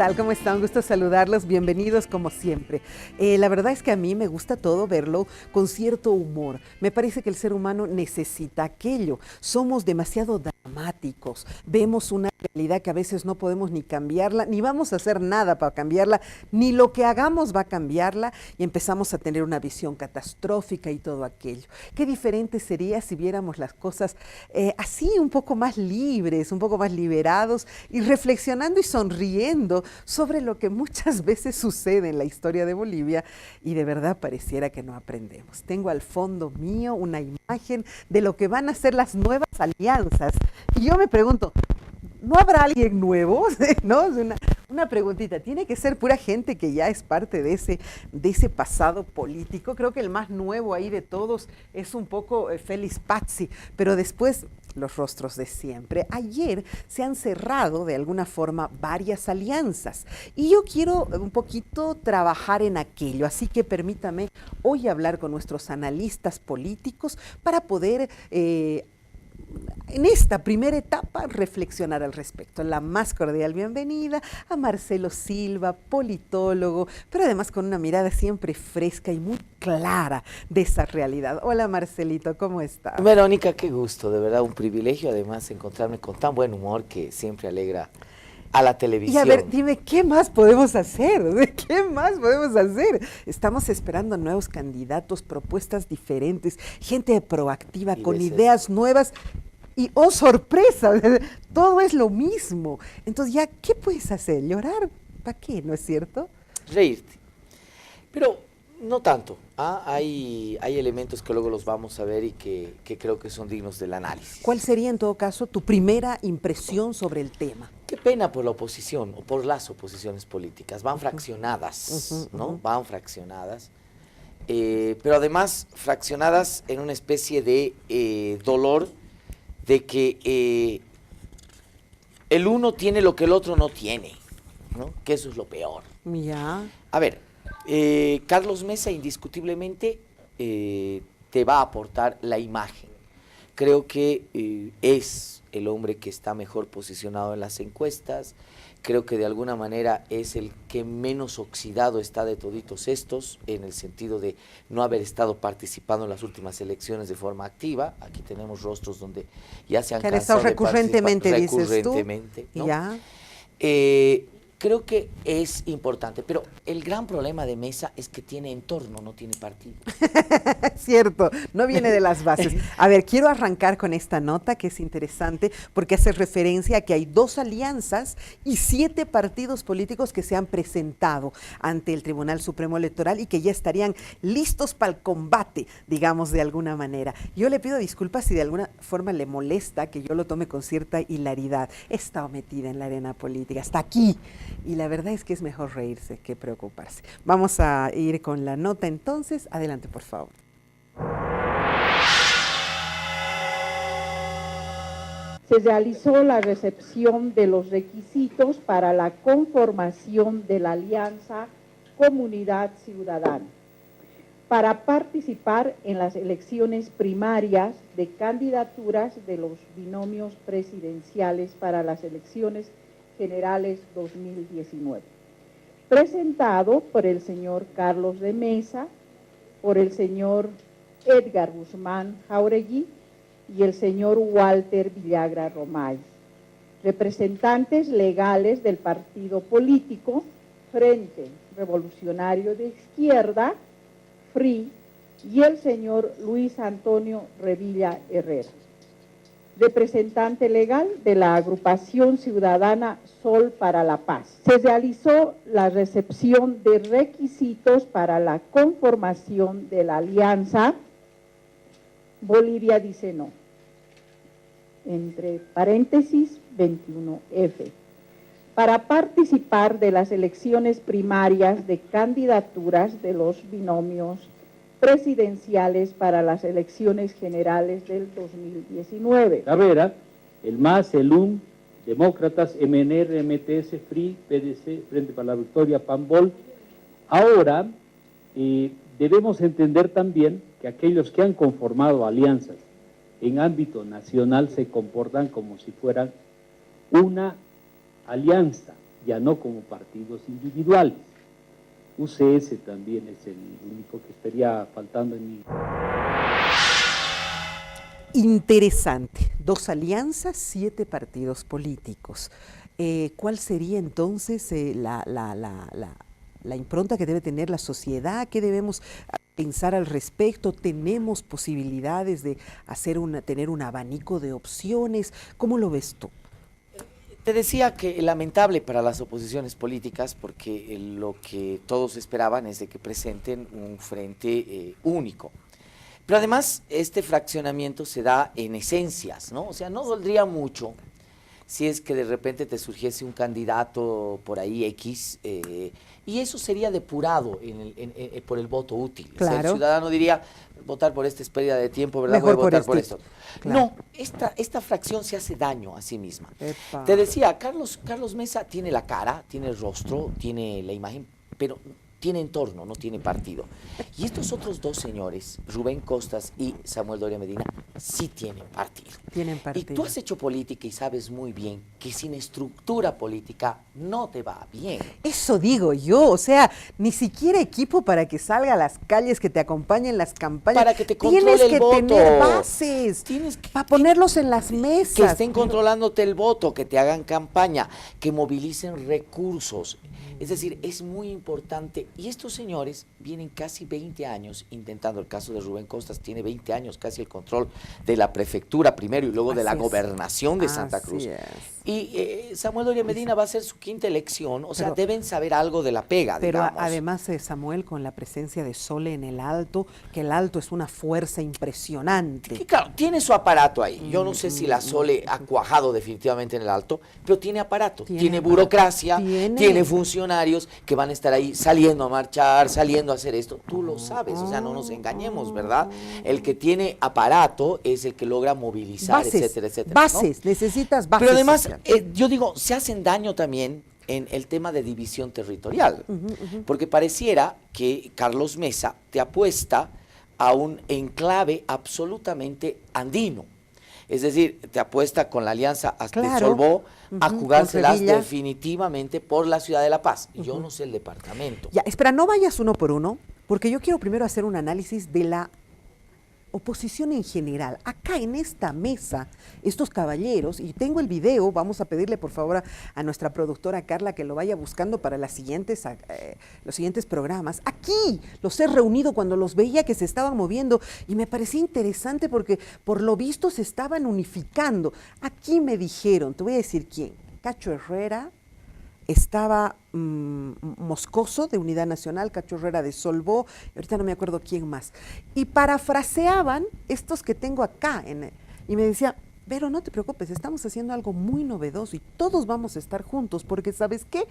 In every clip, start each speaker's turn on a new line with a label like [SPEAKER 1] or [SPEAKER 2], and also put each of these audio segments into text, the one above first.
[SPEAKER 1] tal? ¿Cómo están? Un gusto saludarlos, bienvenidos como siempre. La verdad es que a mí me gusta todo verlo con cierto humor. Me parece que el ser humano necesita aquello. Somos demasiado dramáticos, vemos una realidad que a veces no podemos ni cambiarla, ni vamos a hacer nada para cambiarla, ni lo que hagamos va a cambiarla y empezamos a tener una visión catastrófica y todo aquello. Qué diferente sería si viéramos las cosas así un poco más libres, un poco más liberados y reflexionando y sonriendo sobre lo que muchas veces sucede en la historia de Bolivia y de verdad pareciera que no aprendemos. Tengo al fondo mío una imagen de lo que van a ser las nuevas alianzas y yo me pregunto, ¿no habrá alguien nuevo? ¿No? Es una preguntita. Tiene que ser pura gente que ya es parte de ese pasado político. Creo que el más nuevo ahí de todos es un poco Félix Pazzi, pero después los rostros de siempre. Ayer se han cerrado de alguna forma varias alianzas y yo quiero un poquito trabajar en aquello, así que permítame hoy hablar con nuestros analistas políticos para poder en esta primera etapa reflexionar al respecto. La más cordial bienvenida a Marcelo Silva, politólogo, pero además con una mirada siempre fresca y muy clara de esa realidad. Hola Marcelito, ¿cómo estás?
[SPEAKER 2] Verónica, qué gusto, de verdad un privilegio además encontrarme con tan buen humor que siempre alegra a la televisión.
[SPEAKER 1] Y a ver, dime, ¿qué más podemos hacer? ¿Qué más podemos hacer? Estamos esperando nuevos candidatos, propuestas diferentes, gente proactiva, con ideas nuevas. Y oh, sorpresa, todo es lo mismo. Entonces ya, ¿qué puedes hacer? ¿Llorar? ¿Para qué? ¿No es cierto?
[SPEAKER 2] Reírte. Pero no tanto. Hay elementos que luego los vamos a ver y que creo que son dignos del análisis.
[SPEAKER 1] ¿Cuál sería en todo caso tu primera impresión sobre el tema?
[SPEAKER 2] Qué pena por la oposición o por las oposiciones políticas. Van fraccionadas, ¿no? Van fraccionadas. Pero además fraccionadas en una especie de dolor de que el uno tiene lo que el otro no tiene, ¿no? Que eso es lo peor.
[SPEAKER 1] Ya.
[SPEAKER 2] A ver, Carlos Mesa indiscutiblemente te va a aportar la imagen. Creo que es el hombre que está mejor posicionado en las encuestas. Creo que de alguna manera es el que menos oxidado está de toditos estos, en el sentido de no haber estado participando en las últimas elecciones de forma activa. Aquí tenemos rostros donde ya se han cansado de
[SPEAKER 1] recurrentemente,
[SPEAKER 2] participar.
[SPEAKER 1] dices tú.
[SPEAKER 2] Recurrentemente, ¿no?
[SPEAKER 1] Ya.
[SPEAKER 2] Creo que es importante, pero el gran problema de Mesa es que tiene entorno, no tiene partido.
[SPEAKER 1] Cierto, no viene de las bases. A ver, quiero arrancar con esta nota que es interesante porque hace referencia a que hay 2 alianzas y 7 partidos políticos que se han presentado ante el Tribunal Supremo Electoral y que ya estarían listos para el combate, digamos de alguna manera. Yo le pido disculpas si de alguna forma le molesta que yo lo tome con cierta hilaridad. He estado metida en la arena política, hasta aquí. Y la verdad es que es mejor reírse que preocuparse. Vamos a ir con la nota entonces. Adelante, por favor.
[SPEAKER 3] Se realizó la recepción de los requisitos para la conformación de la Alianza Comunidad Ciudadana para participar en las elecciones primarias de candidaturas de los binomios presidenciales para las elecciones generales 2019, presentado por el señor Carlos de Mesa, por el señor Edgar Guzmán Jauregui y el señor Walter Villagra Romay, representantes legales del partido político Frente Revolucionario de Izquierda, FRI, y el señor Luis Antonio Revilla Herrera, representante legal de la agrupación ciudadana Sol para la Paz. Se realizó la recepción de requisitos para la conformación de la alianza. Bolivia dice no, entre paréntesis 21F, para participar de las elecciones primarias de candidaturas de los binomios presidenciales para las elecciones generales del 2019.
[SPEAKER 4] Carrera, el MAS, el UM, Demócratas, MNR, MTS, FRI, PDC, Frente para la Victoria, PANBOL. Ahora, debemos entender también que aquellos que han conformado alianzas en ámbito nacional se comportan como si fueran una alianza ya no como partidos individuales. UCS también es el único que estaría faltando en mi...
[SPEAKER 1] Interesante. 2 alianzas, 7 partidos políticos. ¿Cuál sería entonces la impronta que debe tener la sociedad? ¿Qué debemos pensar al respecto? ¿Tenemos posibilidades de tener un abanico de opciones? ¿Cómo lo ves tú?
[SPEAKER 2] Te decía que lamentable para las oposiciones políticas, porque lo que todos esperaban es de que presenten un frente único. Pero además este fraccionamiento se da en esencias, ¿no? O sea, no doldría mucho si es que de repente te surgiese un candidato por ahí X, y eso sería depurado por el voto útil.
[SPEAKER 1] Claro.
[SPEAKER 2] O sea, el ciudadano diría, votar por este es pérdida de tiempo, ¿verdad?
[SPEAKER 1] Mejor
[SPEAKER 2] voy a votar por
[SPEAKER 1] este.
[SPEAKER 2] esto.
[SPEAKER 1] Claro.
[SPEAKER 2] No, esta fracción se hace daño a sí misma.
[SPEAKER 1] Epa.
[SPEAKER 2] Te decía, Carlos Mesa tiene la cara, tiene el rostro, tiene la imagen, pero tiene entorno, no tiene partido. Y estos otros 2 señores, Rubén Costas y Samuel Doria Medina, sí tienen partido.
[SPEAKER 1] Tienen partido.
[SPEAKER 2] Y tú has hecho política y sabes muy bien que sin estructura política no te va bien.
[SPEAKER 1] Eso digo yo, o sea, ni siquiera equipo para que salga a las calles, que te acompañen las campañas.
[SPEAKER 2] Para que te controle
[SPEAKER 1] Tienes
[SPEAKER 2] el
[SPEAKER 1] que
[SPEAKER 2] voto.
[SPEAKER 1] tener bases,
[SPEAKER 2] Tienes que
[SPEAKER 1] para ponerlos en las mesas.
[SPEAKER 2] Que estén controlándote el voto, que te hagan campaña, que movilicen recursos. Es decir, es muy importante. Y estos señores vienen casi 20 años intentando, el caso de Rubén Costas tiene 20 años casi el control de la prefectura primero y luego de la gobernación de Santa Cruz. Y Samuel Doria Medina va a ser su 5ª elección, o sea, deben saber algo de la pega,
[SPEAKER 1] Pero
[SPEAKER 2] digamos.
[SPEAKER 1] además, Samuel, con la presencia de Sole en el Alto, que el Alto es una fuerza impresionante.
[SPEAKER 2] Que, claro, tiene su aparato ahí. Yo no sé si la Sole ha cuajado definitivamente en el Alto, pero tiene aparato, tiene burocracia, tiene funcionarios que van a estar ahí saliendo a marchar, saliendo a hacer esto. Tú lo sabes, o sea, no nos engañemos, ¿verdad? El que tiene aparato es el que logra movilizar,
[SPEAKER 1] bases,
[SPEAKER 2] etcétera, etcétera.
[SPEAKER 1] Bases,
[SPEAKER 2] ¿no?
[SPEAKER 1] necesitas bases.
[SPEAKER 2] Pero además, yo digo, se hacen daño también en el tema de división territorial, porque pareciera que Carlos Mesa te apuesta a un enclave absolutamente andino. Es decir, te apuesta con la alianza hasta Solvó a jugárselas definitivamente por la ciudad de La Paz. Yo no sé el departamento.
[SPEAKER 1] Ya, espera, no vayas uno por uno, porque yo quiero primero hacer un análisis de la oposición en general. Acá en esta mesa, estos caballeros, y tengo el video, vamos a pedirle por favor a nuestra productora Carla que lo vaya buscando para los siguientes programas. Aquí los he reunido cuando los veía que se estaban moviendo y me parecía interesante porque por lo visto se estaban unificando. Aquí me dijeron, te voy a decir quién, Cacho Herrera, estaba Moscoso de Unidad Nacional, Cacho Herrera de Solvó, ahorita no me acuerdo quién más. Y parafraseaban estos que tengo acá, y me decía, pero no te preocupes, estamos haciendo algo muy novedoso y todos vamos a estar juntos, porque ¿sabes qué?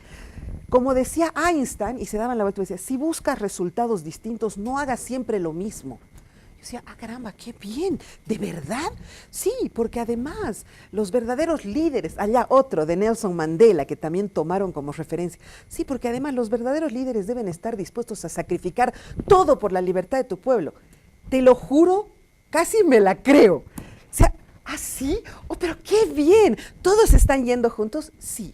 [SPEAKER 1] Como decía Einstein, y se daban la vuelta y decía, si buscas resultados distintos, no hagas siempre lo mismo. Yo decía, caramba, qué bien, ¿de verdad? Sí, porque además los verdaderos líderes, allá otro de Nelson Mandela, que también tomaron como referencia, sí, porque además los verdaderos líderes deben estar dispuestos a sacrificar todo por la libertad de tu pueblo. Te lo juro, casi me la creo. O sea, ¿sí? Oh, pero qué bien, ¿todos están yendo juntos? Sí,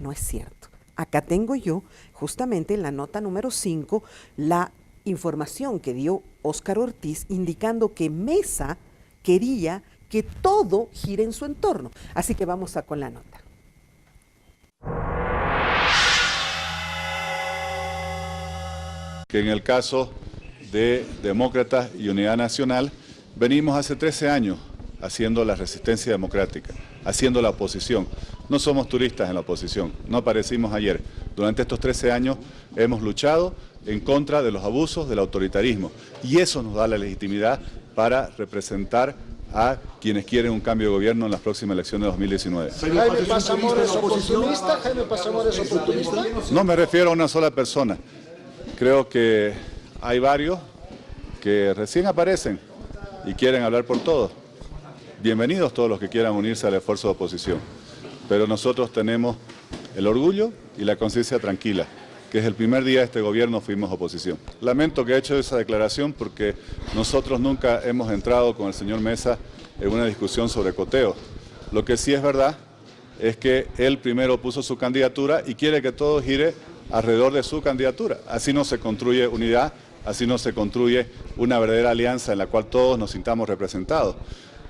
[SPEAKER 1] no es cierto. Acá tengo yo, justamente en la nota número 5, la información que dio Óscar Ortiz indicando que Mesa quería que todo gire en su entorno. Así que vamos con la nota.
[SPEAKER 5] Que en el caso de Demócratas y Unidad Nacional, venimos hace 13 años haciendo la resistencia democrática, haciendo la oposición. No somos turistas en la oposición, no aparecimos ayer. Durante estos 13 años hemos luchado en contra de los abusos del autoritarismo y eso nos da la legitimidad para representar a quienes quieren un cambio de gobierno en las próximas elecciones de 2019.
[SPEAKER 6] ¿Jaime Pasamor es oportunista? ¿Jaime Pasamor es oportunista?
[SPEAKER 5] No me refiero a una sola persona. Creo que hay varios que recién aparecen y quieren hablar por todos. Bienvenidos todos los que quieran unirse al esfuerzo de oposición, pero nosotros tenemos el orgullo y la conciencia tranquila, que desde el primer día de este gobierno fuimos oposición. Lamento que haya hecho esa declaración porque nosotros nunca hemos entrado con el señor Mesa en una discusión sobre coteo. Lo que sí es verdad es que él primero puso su candidatura y quiere que todo gire alrededor de su candidatura. Así no se construye unidad, así no se construye una verdadera alianza en la cual todos nos sintamos representados.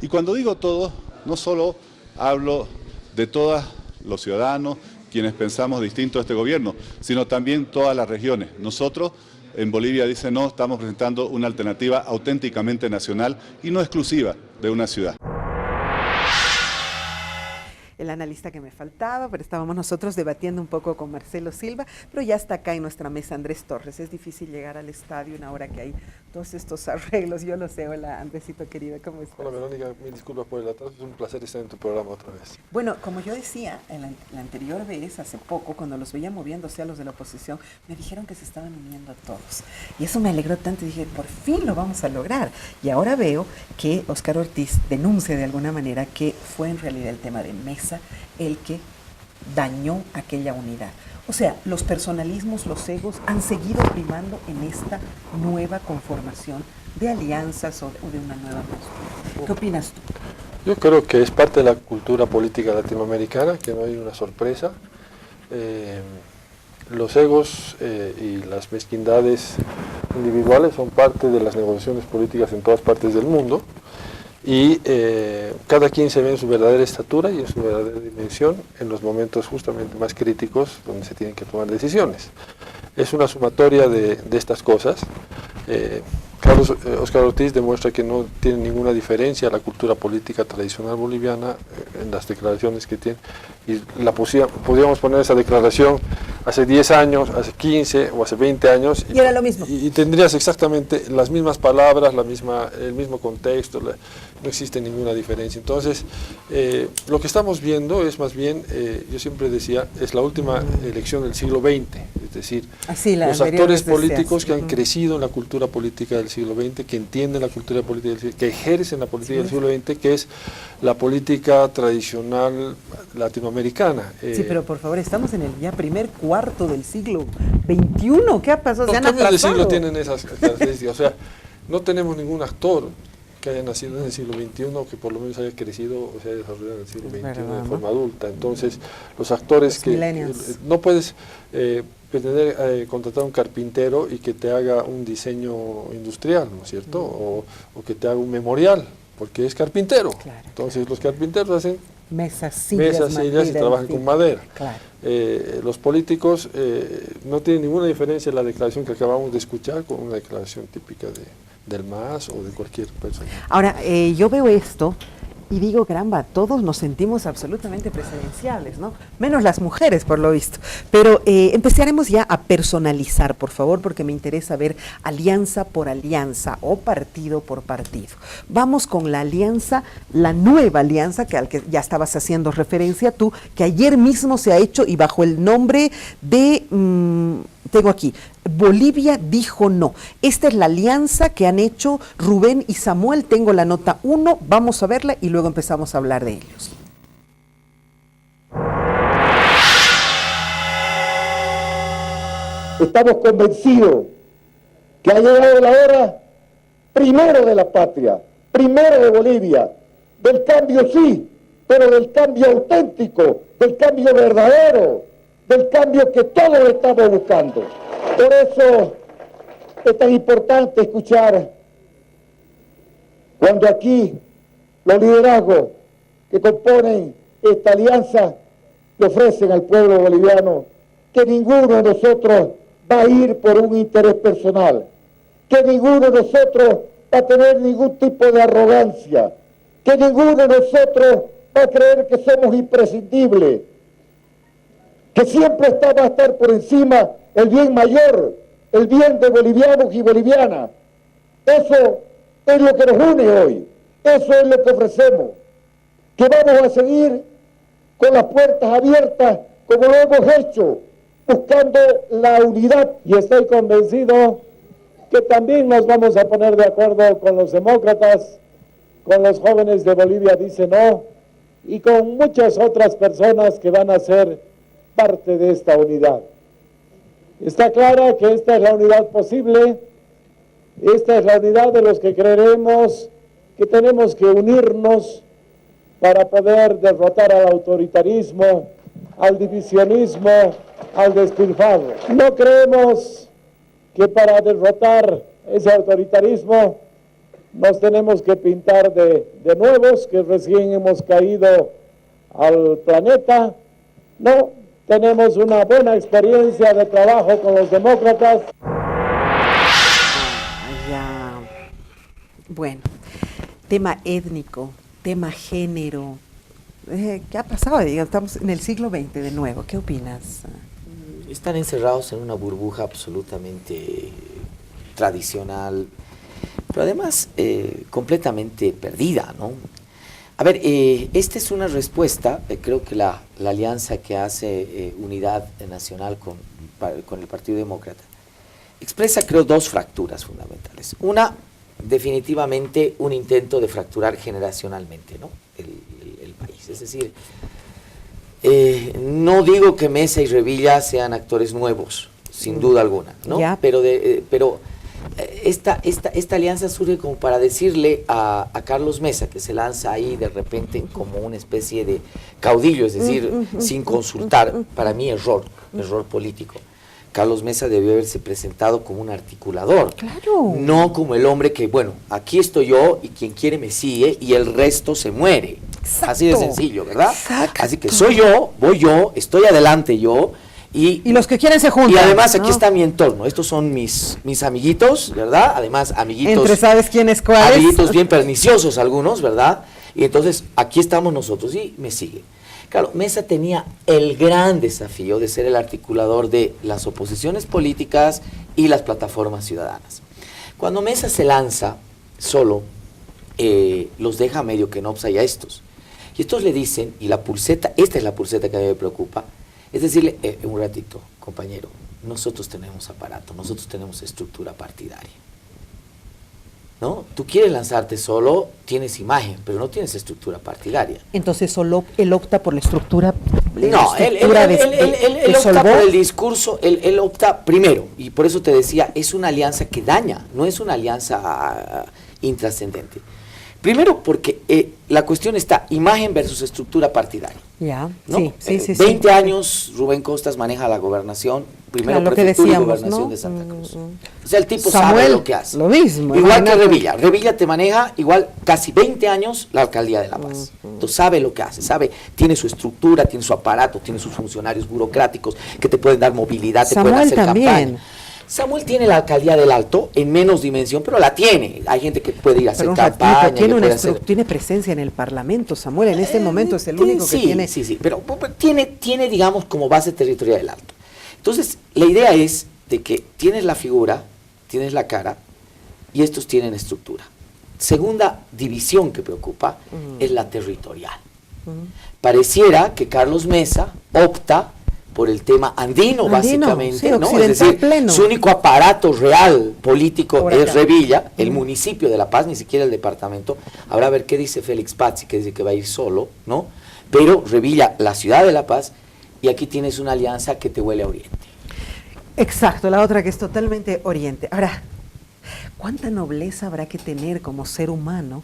[SPEAKER 5] Y cuando digo todos, no solo hablo de todos los ciudadanos, quienes pensamos distinto a este gobierno, sino también todas las regiones. Nosotros en Bolivia, dice no, estamos presentando una alternativa auténticamente nacional y no exclusiva de una ciudad.
[SPEAKER 1] El analista que me faltaba, pero estábamos nosotros debatiendo un poco con Marcelo Silva, pero ya está acá en nuestra mesa Andrés Torres. Es difícil llegar al estadio una hora que hay todos estos arreglos. Yo lo sé. Hola, Andresito querido, ¿cómo estás?
[SPEAKER 7] Hola, Verónica, mil disculpas por el atraso. Es un placer estar en tu programa otra vez.
[SPEAKER 1] Bueno, como yo decía, en la anterior vez, hace poco, cuando los veía moviéndose a los de la oposición, me dijeron que se estaban uniendo a todos. Y eso me alegró tanto y dije, por fin lo vamos a lograr. Y ahora veo que Óscar Ortiz denuncia de alguna manera que fue en realidad el tema de Mesa el que dañó aquella unidad. O sea, los personalismos, los egos han seguido primando en esta nueva conformación de alianzas o de una nueva postura. ¿Qué opinas tú?
[SPEAKER 7] Yo creo que es parte de la cultura política latinoamericana, que no hay una sorpresa. Los egos y las mezquindades individuales son parte de las negociaciones políticas en todas partes del mundo. Y cada quien se ve en su verdadera estatura y en su verdadera dimensión en los momentos justamente más críticos donde se tienen que tomar decisiones. Es una sumatoria de estas cosas. Óscar Ortiz demuestra que no tiene ninguna diferencia a la cultura política tradicional boliviana en las declaraciones que tiene. Y podríamos poner esa declaración hace 10 años, hace 15 o hace 20 años.
[SPEAKER 1] Y era lo mismo.
[SPEAKER 7] Y tendrías exactamente las mismas palabras, el mismo contexto, no existe ninguna diferencia. Entonces, lo que estamos viendo es más bien, yo siempre decía, es la última elección del siglo XX. Es decir, los actores políticos que han crecido en la cultura política del siglo XX, que entienden la cultura política del siglo XX, que ejercen la política del siglo XX, que es la política tradicional latinoamericana.
[SPEAKER 1] Sí, pero por favor, estamos en el ya primer cuarto del siglo XXI. ¿Qué ha pasado?
[SPEAKER 7] Los cambios de siglo tienen esas características. O sea, no tenemos ningún actor que haya nacido en el siglo XXI o que por lo menos haya crecido o se haya desarrollado en el siglo XXI de forma adulta. Entonces, los actores no puedes pretender contratar a un carpintero y que te haga un diseño industrial, ¿no es cierto? O que te haga un memorial, porque es carpintero. Claro, entonces, los carpinteros hacen mesas, sillas y trabajan con madera. Claro. Los políticos no tienen ninguna diferencia en la declaración que acabamos de escuchar con una declaración típica del MAS o de cualquier persona.
[SPEAKER 1] Ahora, yo veo esto y digo, caramba, todos nos sentimos absolutamente presidenciables, ¿no? Menos las mujeres, por lo visto. Pero empezaremos ya a personalizar, por favor, porque me interesa ver alianza por alianza o partido por partido. Vamos con la alianza, la nueva alianza, al que ya estabas haciendo referencia tú, que ayer mismo se ha hecho y bajo el nombre de... tengo aquí, Bolivia dijo no. Esta es la alianza que han hecho Rubén y Samuel. Tengo la nota 1, vamos a verla y luego empezamos a hablar de ellos.
[SPEAKER 8] Estamos convencidos que ha llegado la hora, primero de la patria, primero de Bolivia, del cambio sí, pero del cambio auténtico, del cambio verdadero, del cambio que todos estamos buscando. Por eso es tan importante escuchar cuando aquí los liderazgos que componen esta alianza le ofrecen al pueblo boliviano que ninguno de nosotros va a ir por un interés personal, que ninguno de nosotros va a tener ningún tipo de arrogancia, que ninguno de nosotros va a creer que somos imprescindibles, que siempre va a estar por encima el bien mayor, el bien de bolivianos y bolivianas. Eso es lo que nos une hoy, eso es lo que ofrecemos, que vamos a seguir con las puertas abiertas como lo hemos hecho, buscando la unidad.
[SPEAKER 9] Y estoy convencido que también nos vamos a poner de acuerdo con los demócratas, con los jóvenes de Bolivia Dice No, y con muchas otras personas que van a ser parte de esta unidad. Está clara que esta es la unidad posible, esta es la unidad de los que creeremos que tenemos que unirnos para poder derrotar al autoritarismo, al divisionismo, al despilfarro. No creemos que para derrotar ese autoritarismo nos tenemos que pintar de nuevos, que recién hemos caído al planeta. No, tenemos una buena experiencia de trabajo con los demócratas.
[SPEAKER 1] Ya. Bueno, tema étnico, tema género. ¿Qué ha pasado? Estamos en el siglo XX de nuevo. ¿Qué opinas?
[SPEAKER 2] Están encerrados en una burbuja absolutamente tradicional, pero además completamente perdida, ¿no? A ver, esta es una respuesta, creo que la alianza que hace Unidad Nacional con el Partido Demócrata expresa, creo, dos fracturas fundamentales. Una, definitivamente, un intento de fracturar generacionalmente, ¿no?, el país. Es decir, no digo que Mesa y Revilla sean actores nuevos, sin duda alguna, ¿no?
[SPEAKER 1] Ya.
[SPEAKER 2] Pero esta alianza surge como para decirle a Carlos Mesa, que se lanza ahí de repente como una especie de caudillo, es decir, sin consultar, para mí error político. Carlos Mesa debió haberse presentado como un articulador,
[SPEAKER 1] Claro.
[SPEAKER 2] no como el hombre que, bueno, aquí estoy yo y quien quiere me sigue y el resto se muere.
[SPEAKER 1] Exacto.
[SPEAKER 2] Así de sencillo, ¿verdad?
[SPEAKER 1] Exacto.
[SPEAKER 2] Así que soy yo, voy yo, estoy adelante yo.
[SPEAKER 1] Y los que quieren se juntan.
[SPEAKER 2] Y además aquí
[SPEAKER 1] ¿no?
[SPEAKER 2] está mi entorno. Estos son mis amiguitos, ¿verdad? Además, amiguitos.
[SPEAKER 1] Entre sabes quién es cuál.
[SPEAKER 2] Amiguitos bien perniciosos algunos, ¿verdad? Y entonces aquí estamos nosotros y me sigue. Claro, Mesa tenía el gran desafío de ser el articulador de las oposiciones políticas y las plataformas ciudadanas. Cuando Mesa se lanza solo, los deja medio que no obsa a estos. Y estos le dicen, y la pulseta, esta es la pulseta que a mí me preocupa, es decirle, un ratito, compañero, nosotros tenemos aparato, nosotros tenemos estructura partidaria. ¿No? Tú quieres lanzarte solo, tienes imagen, pero no tienes estructura partidaria.
[SPEAKER 1] Entonces solo él opta por la estructura.
[SPEAKER 2] No, él opta por el discurso, él opta primero, y por eso te decía, es una alianza que daña, no es una alianza intrascendente. Primero porque la cuestión está imagen versus estructura partidaria.
[SPEAKER 1] Ya,
[SPEAKER 2] ¿no?
[SPEAKER 1] sí.
[SPEAKER 2] 20 años Rubén Costas maneja la gobernación, primero
[SPEAKER 1] Claro,
[SPEAKER 2] prefectura y
[SPEAKER 1] decíamos,
[SPEAKER 2] gobernación,
[SPEAKER 1] ¿no?
[SPEAKER 2] de Santa Cruz. O sea, el tipo
[SPEAKER 1] Samuel,
[SPEAKER 2] sabe lo que hace.
[SPEAKER 1] lo mismo.
[SPEAKER 2] Igual que
[SPEAKER 1] imagínate.
[SPEAKER 2] Revilla. Revilla te maneja igual casi 20 años la alcaldía de La Paz. Entonces sabe lo que hace, tiene su estructura, tiene su aparato, tiene sus funcionarios burocráticos que te pueden dar movilidad, te pueden
[SPEAKER 1] Samuel
[SPEAKER 2] hacer
[SPEAKER 1] también.
[SPEAKER 2] campaña. Samuel tiene la alcaldía del Alto en menos dimensión, pero la tiene. Hay gente que puede ir a hacer
[SPEAKER 1] Pero un
[SPEAKER 2] campaña.
[SPEAKER 1] ratito,
[SPEAKER 2] que puede hacer...
[SPEAKER 1] tiene presencia en el Parlamento, Samuel, en este momento es el único que tiene.
[SPEAKER 2] Sí, pero tiene, digamos, como base territorial el Alto. Entonces, la idea es de que tienes la figura, tienes la cara, y estos tienen estructura. Segunda división que preocupa es la territorial. Pareciera que Carlos Mesa opta por el tema andino básicamente,
[SPEAKER 1] sí,
[SPEAKER 2] ¿no? Es decir,
[SPEAKER 1] pleno.
[SPEAKER 2] su único aparato real político
[SPEAKER 1] Por
[SPEAKER 2] es
[SPEAKER 1] acá.
[SPEAKER 2] Revilla, el municipio de La Paz, ni siquiera el departamento. Habrá a ver qué dice Félix Pazzi, que dice que va a ir solo, ¿no? Pero Revilla, la ciudad de La Paz, y aquí tienes una alianza que te huele a Oriente.
[SPEAKER 1] Exacto, la otra que es totalmente oriente. Ahora, ¿cuánta nobleza habrá que tener como ser humano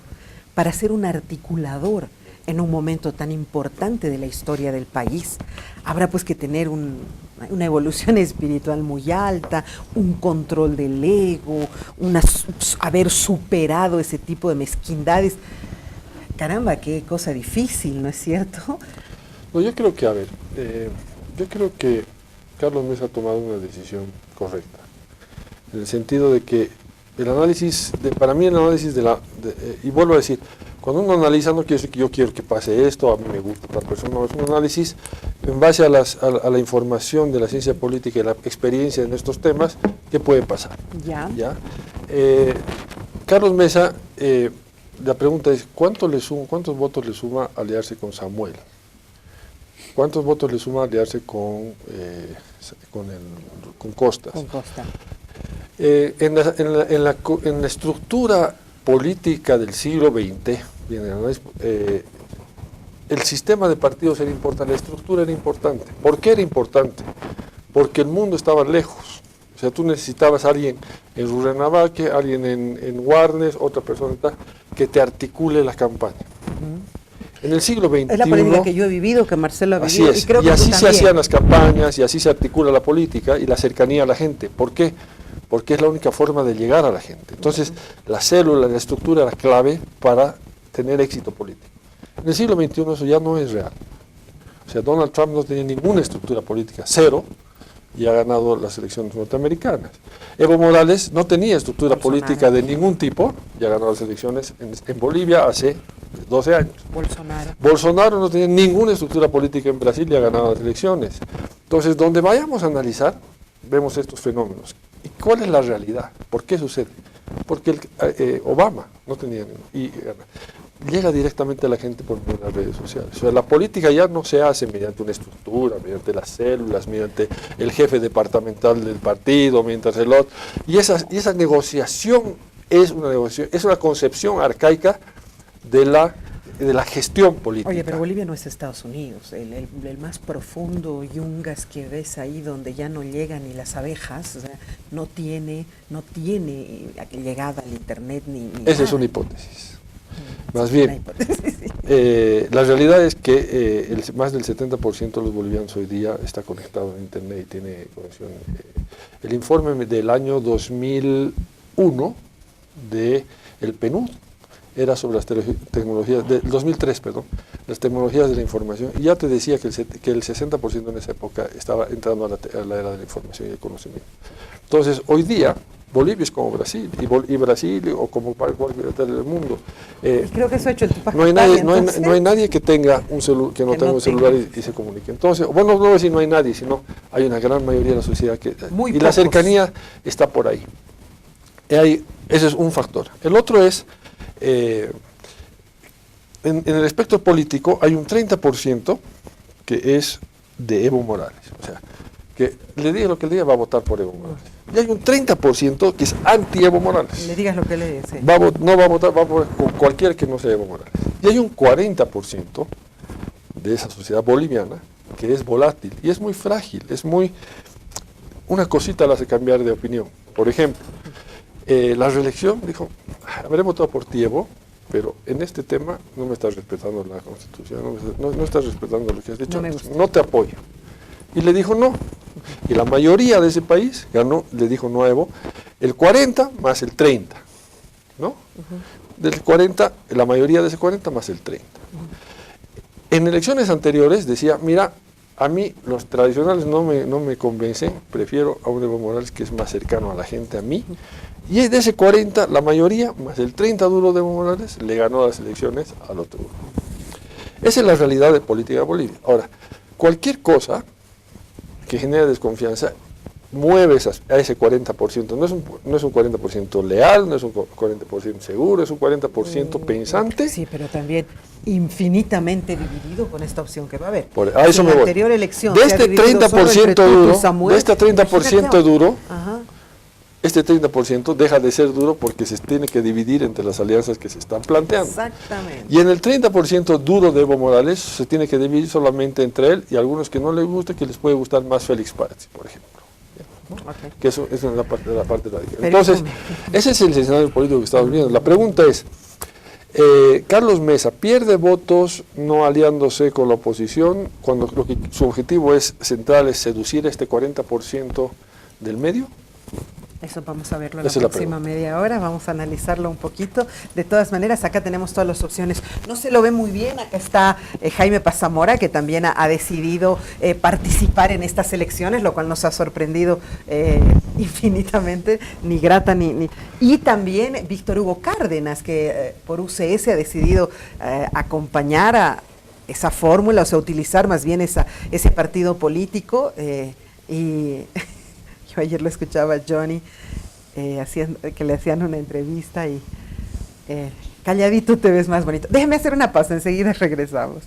[SPEAKER 1] para ser un articulador en un momento tan importante de la historia del país? Habrá pues que tener una evolución espiritual muy alta, un control del ego, haber superado ese tipo de mezquindades. Caramba, qué cosa difícil, ¿no es cierto?
[SPEAKER 7] No, yo creo que, yo creo que Carlos Mesa ha tomado una decisión correcta, en el sentido de que el análisis, para mí el análisis y vuelvo a decir, cuando uno analiza no quiere decir que yo quiero que pase esto, a mí me gusta tal persona, no, es un análisis en base a la información de la ciencia política y la experiencia en estos temas, ¿qué puede pasar?
[SPEAKER 1] Ya.
[SPEAKER 7] Carlos Mesa, la pregunta es, ¿cuántos votos le suma aliarse con Samuel? ¿Cuántos votos le suma aliarse con Costas?
[SPEAKER 1] Con Costa.
[SPEAKER 7] En la estructura política del siglo XX, el sistema de partidos era importante, la estructura era importante. ¿Por qué era importante? Porque el mundo estaba lejos. O sea, tú necesitabas a alguien en Rurrenabaque, alguien en Guarnes, otra persona tal, que te articule la campaña. En el siglo XXI...
[SPEAKER 1] Es la política que yo he vivido, que Marcelo ha vivido.
[SPEAKER 7] Así es, y así se hacían las campañas, y así se articula la política y la cercanía a la gente. ¿Por qué? Porque es la única forma de llegar a la gente. Entonces, la célula, la estructura era clave para tener éxito político. En el siglo XXI eso ya no es real. O sea, Donald Trump no tenía ninguna estructura política, cero, y ha ganado las elecciones norteamericanas. Evo Morales no tenía estructura política de ningún tipo, y ha ganado las elecciones en Bolivia hace 12 años. Bolsonaro no tenía ninguna estructura política en Brasil y ha ganado las elecciones. Entonces, donde vayamos a analizar, vemos estos fenómenos. ¿Y cuál es la realidad? ¿Por qué sucede? Porque Obama no tenía ningún, llega directamente a la gente por las redes sociales. O sea, la política ya no se hace mediante una estructura, mediante las células, mediante el jefe departamental del partido, mientras el otro. Y esa negociación es una concepción arcaica de la gestión política.
[SPEAKER 1] Oye, pero Bolivia no es Estados Unidos. El más profundo yungas que ves ahí, donde ya no llegan ni las abejas, o sea, no tiene llegada al internet ni
[SPEAKER 7] esa es una hipótesis. Más bien, la realidad es que más del 70% de los bolivianos hoy día está conectado a internet y tiene conexión. El informe del año 2001 del PNUD era sobre las tecnologías, del 2003, perdón, las tecnologías de la información, y ya te decía que el 60% en esa época estaba entrando a la era de la información y el conocimiento. Entonces, hoy día, Bolivia es como Brasil, y Brasil o como cualquier otro del mundo.
[SPEAKER 1] Creo que eso ha hecho el Tupac.
[SPEAKER 7] No hay nadie que tenga un tenga un celular y se comunique. Entonces, bueno, no voy a decir no hay nadie, sino hay una gran mayoría de la sociedad y la cercanía está por ahí. Ese es un factor. El otro es, en el espectro político hay un 30% que es de Evo Morales. O sea, que le diga lo que le diga, va a votar por Evo Morales. Y hay un 30% que es anti-Evo Morales.
[SPEAKER 1] Le digas lo que le dice.
[SPEAKER 7] No va a votar, va a votar con cualquier que no sea Evo Morales. Y hay un 40% de esa sociedad boliviana que es volátil y es muy frágil, una cosita la hace cambiar de opinión. Por ejemplo, la reelección dijo, habré votado por ti, Evo, pero en este tema no me estás respetando la Constitución, no estás respetando lo que has dicho, no te apoyo. Y le dijo no. Y la mayoría de ese país ganó, le dijo no a Evo, el 40 más el 30, ¿no? Del 40, la mayoría de ese 40 más el 30. En elecciones anteriores decía, mira, a mí los tradicionales no me convencen, prefiero a un Evo Morales que es más cercano a la gente, a mí. Y de ese 40, la mayoría, más el 30 duro de Evo Morales, le ganó las elecciones al otro duro. Esa es la realidad de política de Bolivia. Ahora, cualquier cosa que genera desconfianza mueve a ese 40%. No es un 40% leal, no es un 40% seguro, es un 40% pensante.
[SPEAKER 1] Sí, pero también infinitamente dividido con esta opción que va a haber.
[SPEAKER 7] A eso me voy.
[SPEAKER 1] Anterior elección
[SPEAKER 7] de este 30% duro, Samuel, de este 30% duro, este 30% deja de ser duro porque se tiene que dividir entre las alianzas que se están planteando.
[SPEAKER 1] Exactamente.
[SPEAKER 7] Y en el 30% duro de Evo Morales se tiene que dividir solamente entre él y algunos que no les gusta, que les puede gustar más Félix Párez, por ejemplo. Que eso es la parte radical. Entonces, ese es el escenario político que estamos viendo. La pregunta es, Carlos Mesa pierde votos no aliándose con la oposición cuando su objetivo central es seducir este 40% del medio.
[SPEAKER 1] Eso vamos a verlo en la próxima media hora, vamos a analizarlo un poquito. De todas maneras, acá tenemos todas las opciones. No se lo ve muy bien, acá está Jaime Pazamora, que también ha decidido participar en estas elecciones, lo cual nos ha sorprendido infinitamente, ni grata ni... Y también Víctor Hugo Cárdenas, que por UCS ha decidido acompañar a esa fórmula, o sea, utilizar más bien ese partido político y... Yo ayer lo escuchaba a Johnny que le hacían una entrevista y calladito te ves más bonito. Déjeme hacer una pausa, enseguida regresamos.